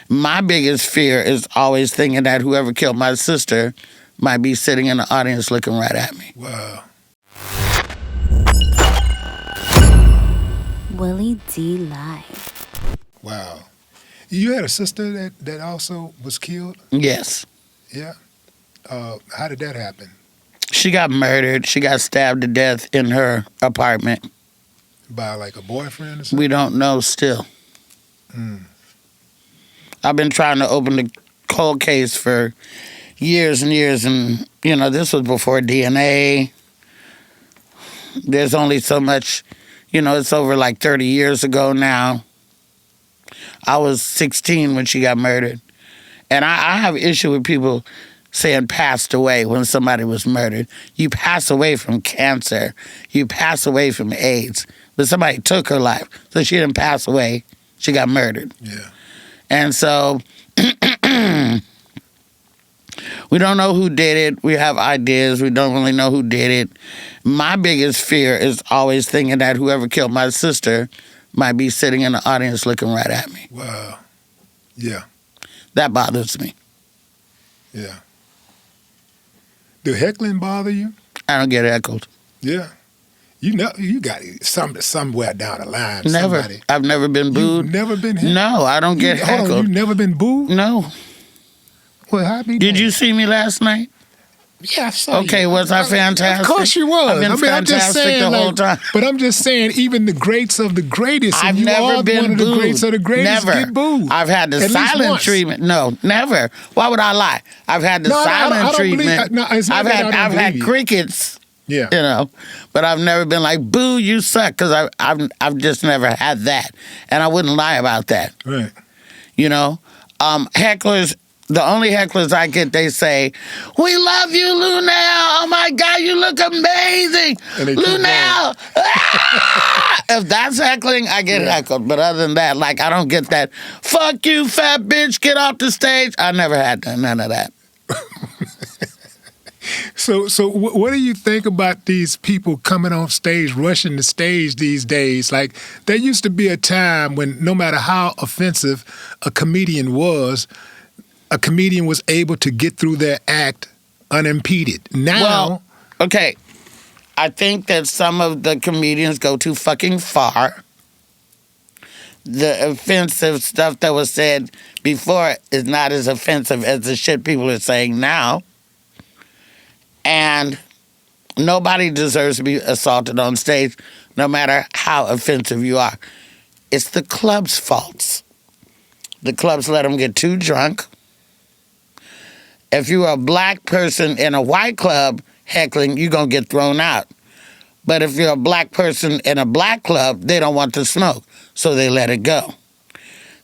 My biggest fear is always thinking that whoever killed my sister might be sitting in the audience looking right at me. Wow. Willie D. Live. Wow. You had a sister that also was killed? Yes. Yeah. How did that happen? She got murdered. She got stabbed to death in her apartment. By like a boyfriend or something? We don't know still. I've been trying to open the cold case for years and years, and, this was before DNA. There's only so much, it's over like 30 years ago now. I was 16 when she got murdered. And I have issue with people saying passed away when somebody was murdered. You pass away from cancer. You pass away from AIDS. But somebody took her life. So she didn't pass away. She got murdered. Yeah. And so we don't know who did it. We have ideas. We don't really know who did it. My biggest fear is always thinking that whoever killed my sister might be sitting in the audience looking right at me. Wow. Yeah. That bothers me. Yeah. Do heckling bother you? I don't get heckled. Yeah. You got somewhere down the line. Never. Somebody. I've never been booed. You've never been heckled? No, I don't get heckled. Hold on, you've never been booed? No. Well, how be Did that? you see me last night? Yeah, I saw Okay, you. was I fantastic? Of course you was. I've been fantastic the whole time. But I'm just saying, even the greats of the greatest, I've and you never are been one of booed. the greats of the greatest, Never. get booed. I've had the At least silent once. treatment. No, never. Why would I lie? I've had the No, I silent don't believe- treatment. no, it's not I've that I had don't I've believe had you. crickets. Yeah. But I've never been like, boo, you suck, because I've just never had that, and I wouldn't lie about that. Right. Hecklers. The only hecklers I get, they say, "We love you, Luenell. Oh my God, you look amazing, And they keep Luenell." Ah! If that's heckling, I get heckled. But other than that, like, I don't get that. Fuck you, fat bitch. Get off the stage. I never had none of that. So what do you think about these people coming off stage, rushing the stage these days? Like, there used to be a time when no matter how offensive a comedian was able to get through their act unimpeded. Now, Well, okay. I think that some of the comedians go too fucking far. The offensive stuff that was said before is not as offensive as the shit people are saying now. And nobody deserves to be assaulted on stage, no matter how offensive you are. It's the club's faults. The clubs let them get too drunk. If you're a black person in a white club heckling, you're going to get thrown out. But if you're a black person in a black club, they don't want to smoke, so they let it go.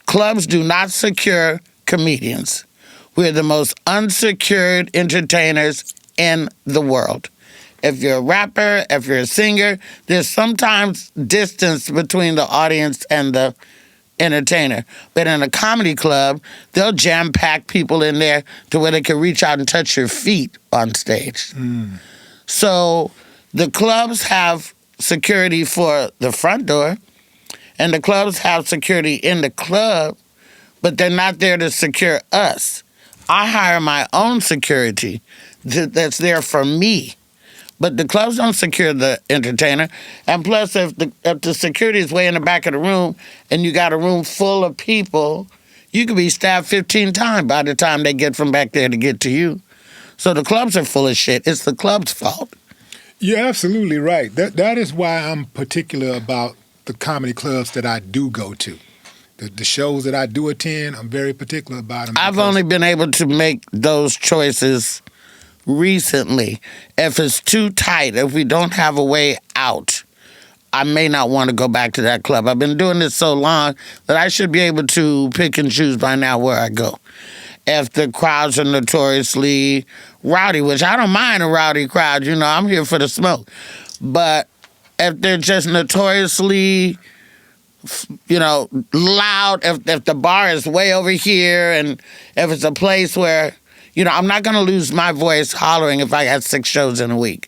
Clubs do not secure comedians. We're the most unsecured entertainers in the world. If you're a rapper, if you're a singer, there's sometimes distance between the audience and the entertainer. But in a comedy club, they'll jam-pack people in there to where they can reach out and touch your feet on stage. So the clubs have security for the front door, and the clubs have security in the club, but they're not there to secure us. I hire my own security that's there for me. But the clubs don't secure the entertainer. And plus, if the security is way in the back of the room and you got a room full of people, you could be stabbed 15 times by the time they get from back there to get to you. So the clubs are full of shit. It's the club's fault. you're absolutely right. That is why I'm particular about the comedy clubs that I do go to. The shows that I do attend, I'm very particular about them. I've only been able to make those choices recently. If it's too tight, if we don't have a way out, I may not want to go back to that club. I've been doing this so long that I should be able to pick and choose by now where I go. If the crowds are notoriously rowdy, which I don't mind a rowdy crowd, you know, I'm here for the smoke. But if they're just notoriously, you know, loud, if the bar is way over here, and if it's a place where, you know, I'm not going to lose my voice hollering if I got 6 shows in a week.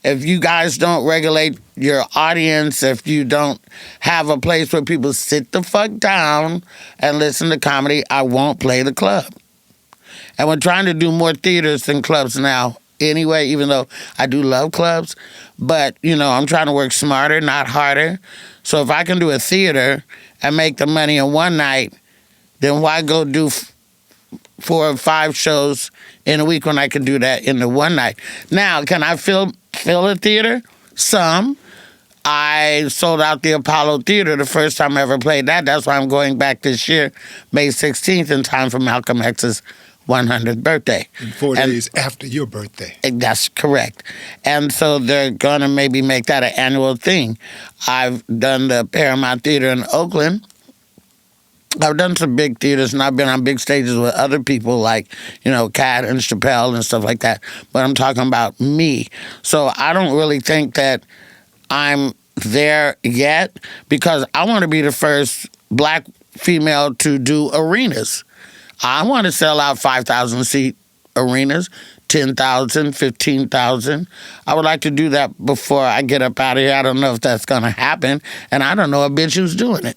If you guys don't regulate your audience, if you don't have a place where people sit the fuck down and listen to comedy, I won't play the club. And we're trying to do more theaters than clubs now anyway, even though I do love clubs. But, I'm trying to work smarter, not harder. So if I can do a theater and make the money in one night, then why go do 4 or 5 shows in a week when I can do that in the one night? Now, can I fill a theater? Some. I sold out the Apollo Theater the first time I ever played that. That's why I'm going back this year, May 16th, in time for Malcolm X's 100th birthday. And 4 days after your birthday. That's correct. And so they're going to maybe make that an annual thing. I've done the Paramount Theater in Oakland. I've done some big theaters, and I've been on big stages with other people like, Cat and Chappelle and stuff like that. But I'm talking about me. So I don't really think that I'm there yet, because I want to be the first black female to do arenas. I want to sell out 5,000-seat arenas, 10,000, 15,000. I would like to do that before I get up out of here. I don't know if that's going to happen, and I don't know a bitch who's doing it.